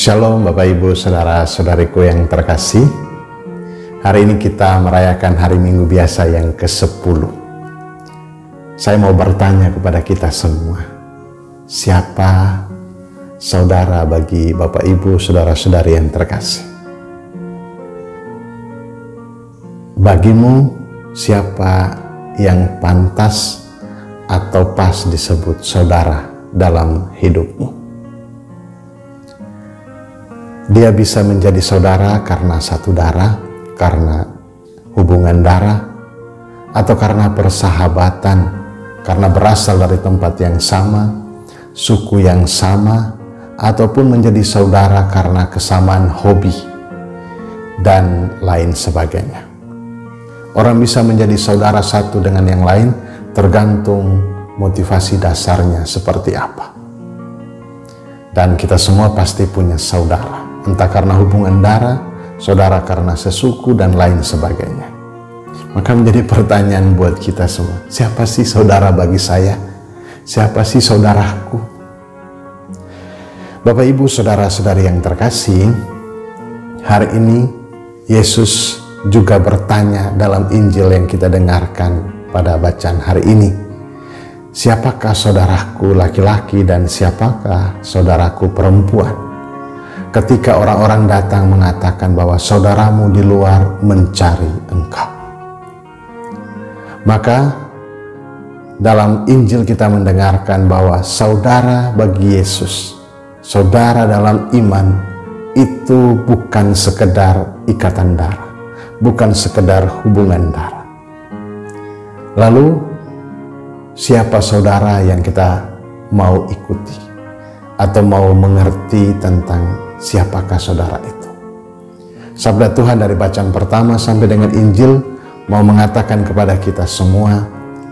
Shalom Bapak Ibu Saudara-saudariku yang terkasih. Hari ini kita merayakan hari Minggu biasa yang ke-10. Saya mau bertanya kepada kita semua, siapa saudara bagi Bapak Ibu Saudara-saudari yang terkasih? Bagimu siapa yang pantas atau pas disebut saudara dalam hidupmu? Dia bisa menjadi saudara karena satu darah, karena hubungan darah, atau karena persahabatan, karena berasal dari tempat yang sama, suku yang sama, ataupun menjadi saudara karena kesamaan hobi, dan lain sebagainya. Orang bisa menjadi saudara satu dengan yang lain tergantung motivasi dasarnya seperti apa. Dan kita semua pasti punya saudara. Entah karena hubungan darah, saudara karena sesuku, dan lain sebagainya. Maka menjadi pertanyaan buat kita semua, siapa sih saudara bagi saya? Siapa sih saudaraku? Bapak Ibu Saudara-saudari yang terkasih, hari ini Yesus juga bertanya dalam Injil yang kita dengarkan pada bacaan hari ini. Siapakah saudaraku laki-laki dan siapakah saudaraku perempuan? Ketika orang-orang datang mengatakan bahwa saudaramu di luar mencari engkau. Maka dalam Injil kita mendengarkan bahwa saudara bagi Yesus, saudara dalam iman, itu bukan sekedar ikatan darah, bukan sekedar hubungan darah. Lalu siapa saudara yang kita mau ikuti atau mau mengerti tentang siapakah saudara itu? Sabda Tuhan dari bacaan pertama sampai dengan Injil mau mengatakan kepada kita semua,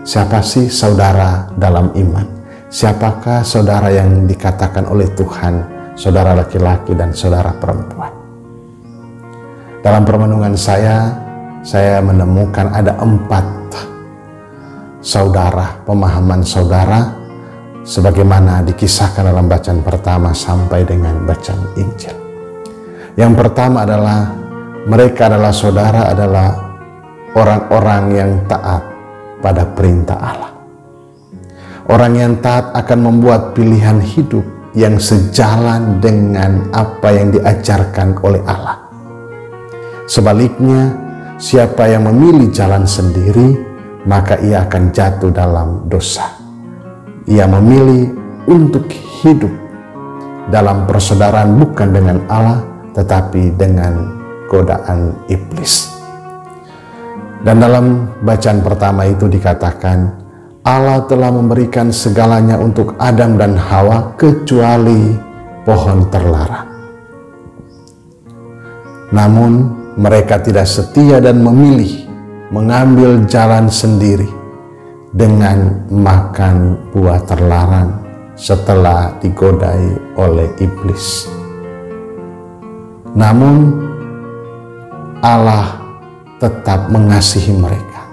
siapa sih saudara dalam iman? Siapakah saudara yang dikatakan oleh Tuhan saudara laki-laki dan saudara perempuan? Dalam permenungan saya menemukan ada 4 saudara, pemahaman saudara sebagaimana dikisahkan dalam bacaan pertama sampai dengan bacaan Injil. Yang pertama adalah mereka adalah saudara adalah orang-orang yang taat pada perintah Allah. Orang yang taat akan membuat pilihan hidup yang sejalan dengan apa yang diajarkan oleh Allah. Sebaliknya, siapa yang memilih jalan sendiri, maka ia akan jatuh dalam dosa. Ia memilih untuk hidup dalam persaudaraan bukan dengan Allah, tetapi dengan godaan iblis. Dan dalam bacaan pertama itu dikatakan, Allah telah memberikan segalanya untuk Adam dan Hawa kecuali pohon terlarang. Namun mereka tidak setia dan memilih mengambil jalan sendiri dengan makan buah terlarang setelah digodai oleh iblis. Namun Allah tetap mengasihi mereka.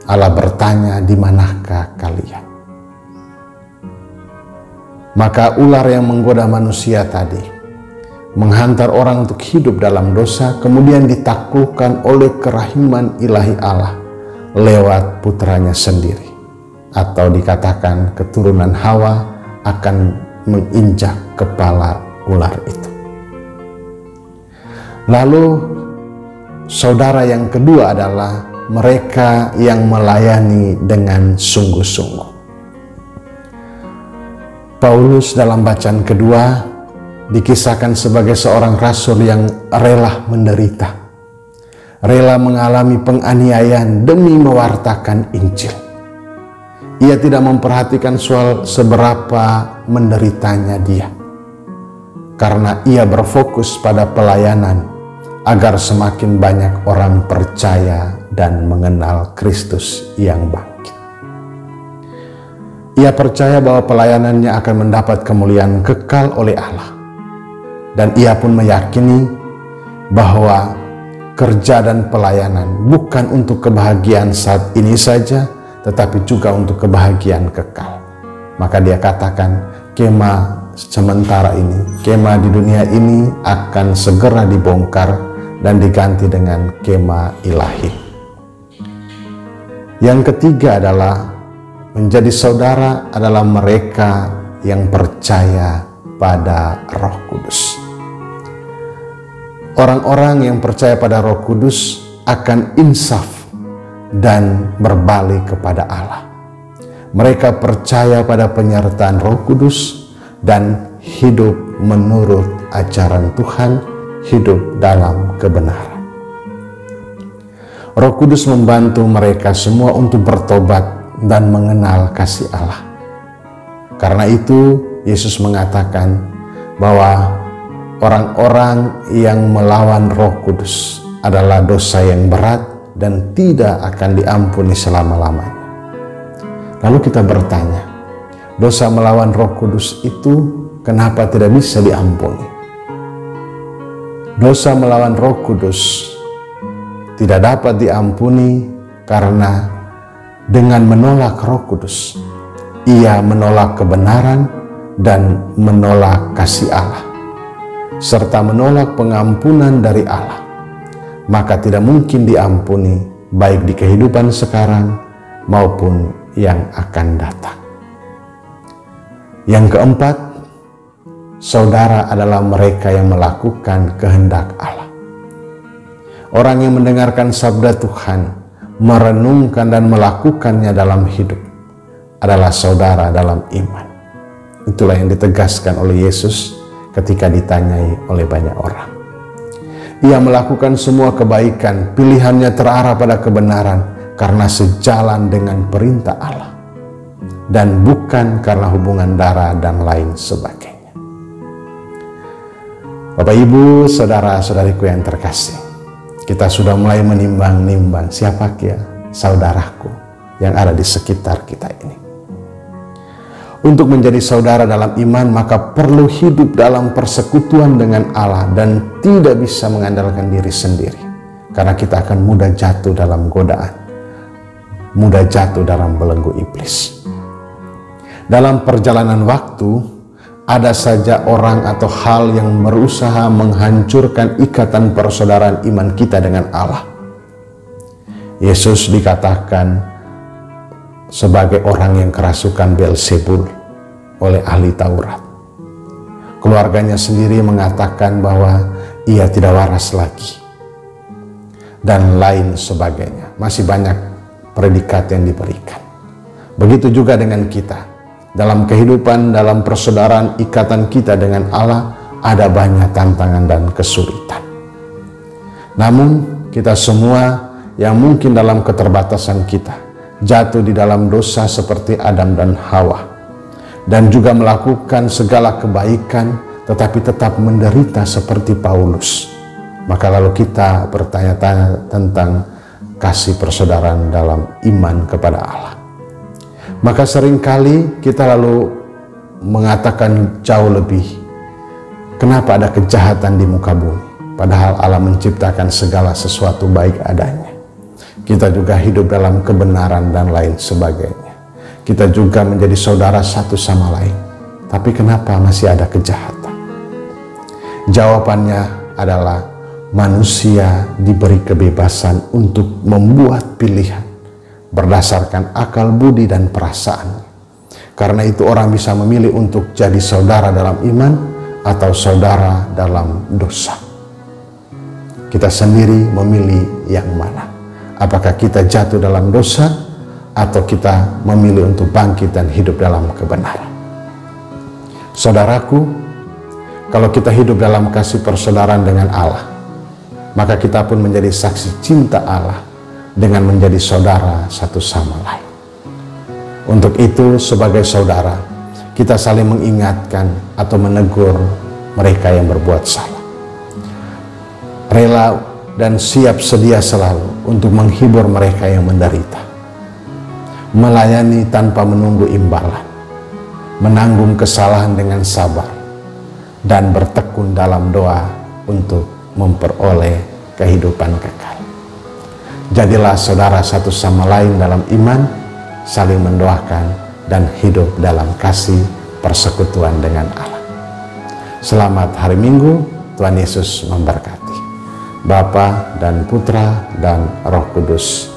Allah bertanya, di manakah kalian? Maka ular yang menggoda manusia tadi menghantar orang untuk hidup dalam dosa, kemudian ditaklukkan oleh kerahiman ilahi Allah lewat putranya sendiri. Atau dikatakan keturunan Hawa akan menginjak kepala ular itu. Lalu saudara yang kedua adalah mereka yang melayani dengan sungguh-sungguh. Paulus dalam bacaan kedua dikisahkan sebagai seorang rasul yang rela menderita, rela mengalami penganiayaan demi mewartakan Injil. Ia tidak memperhatikan soal seberapa menderitanya dia, karena ia berfokus pada pelayanan agar semakin banyak orang percaya dan mengenal Kristus yang bangkit. Ia percaya bahwa pelayanannya akan mendapat kemuliaan kekal oleh Allah, dan ia pun meyakini bahwa kerja dan pelayanan bukan untuk kebahagiaan saat ini saja, tetapi juga untuk kebahagiaan kekal. Maka dia katakan, kemah sementara ini, kemah di dunia ini akan segera dibongkar dan diganti dengan kemah ilahi. Yang ketiga adalah menjadi saudara adalah mereka yang percaya pada Roh Kudus. Orang-orang yang percaya pada Roh Kudus akan insaf dan berbalik kepada Allah. Mereka percaya pada penyertaan Roh Kudus dan hidup menurut ajaran Tuhan, hidup dalam kebenaran. Roh Kudus membantu mereka semua untuk bertobat dan mengenal kasih Allah. Karena itu Yesus mengatakan bahwa orang-orang yang melawan Roh Kudus adalah dosa yang berat dan tidak akan diampuni selama-lamanya. Lalu kita bertanya, dosa melawan Roh Kudus itu kenapa tidak bisa diampuni? Dosa melawan Roh Kudus tidak dapat diampuni karena dengan menolak Roh Kudus, ia menolak kebenaran dan menolak kasih Allah, serta menolak pengampunan dari Allah. Maka tidak mungkin diampuni baik di kehidupan sekarang maupun yang akan datang. Yang keempat, saudara adalah mereka yang melakukan kehendak Allah. Orang yang mendengarkan sabda Tuhan, merenungkan dan melakukannya dalam hidup adalah saudara dalam iman. Itulah yang ditegaskan oleh Yesus ketika ditanyai oleh banyak orang. Ia melakukan semua kebaikan, pilihannya terarah pada kebenaran karena sejalan dengan perintah Allah dan bukan karena hubungan darah dan lain sebagainya. Bapak, Ibu, saudara-saudariku yang terkasih, kita sudah mulai menimbang-nimbang siapa saudaraku yang ada di sekitar kita ini. Untuk menjadi saudara dalam iman, maka perlu hidup dalam persekutuan dengan Allah dan tidak bisa mengandalkan diri sendiri. Karena kita akan mudah jatuh dalam godaan, mudah jatuh dalam belenggu iblis. Dalam perjalanan waktu, ada saja orang atau hal yang berusaha menghancurkan ikatan persaudaraan iman kita dengan Allah. Yesus dikatakan sebagai orang yang kerasukan Beelzebul oleh ahli Taurat. Keluarganya sendiri mengatakan bahwa ia tidak waras lagi dan lain sebagainya. Masih banyak predikat yang diberikan. Begitu juga dengan kita. Dalam kehidupan, dalam persaudaraan ikatan kita dengan Allah ada banyak tantangan dan kesulitan. Namun kita semua yang mungkin dalam keterbatasan kita jatuh di dalam dosa seperti Adam dan Hawa, dan juga melakukan segala kebaikan tetapi tetap menderita seperti Paulus. Maka lalu kita bertanya-tanya tentang kasih persaudaraan dalam iman kepada Allah. Maka seringkali kita lalu mengatakan jauh lebih, kenapa ada kejahatan di muka bumi, padahal Allah menciptakan segala sesuatu baik adanya. Kita juga hidup dalam kebenaran dan lain sebagainya. Kita juga menjadi saudara satu sama lain. Tapi kenapa masih ada kejahatan? Jawabannya adalah manusia diberi kebebasan untuk membuat pilihan berdasarkan akal budi dan perasaan. Karena itu orang bisa memilih untuk jadi saudara dalam iman atau saudara dalam dosa. Kita sendiri memilih yang mana. Apakah kita jatuh dalam dosa atau kita memilih untuk bangkit dan hidup dalam kebenaran? Saudaraku, kalau kita hidup dalam kasih persaudaraan dengan Allah, maka kita pun menjadi saksi cinta Allah dengan menjadi saudara satu sama lain. Untuk itu, sebagai saudara, kita saling mengingatkan atau menegur mereka yang berbuat salah. Rela dan siap sedia selalu untuk menghibur mereka yang menderita. Melayani tanpa menunggu imbalan, menanggung kesalahan dengan sabar, dan bertekun dalam doa untuk memperoleh kehidupan kekal. Jadilah saudara satu sama lain dalam iman, saling mendoakan dan hidup dalam kasih persekutuan dengan Allah. Selamat hari Minggu, Tuhan Yesus memberkati. Bapa dan Putra dan Roh Kudus.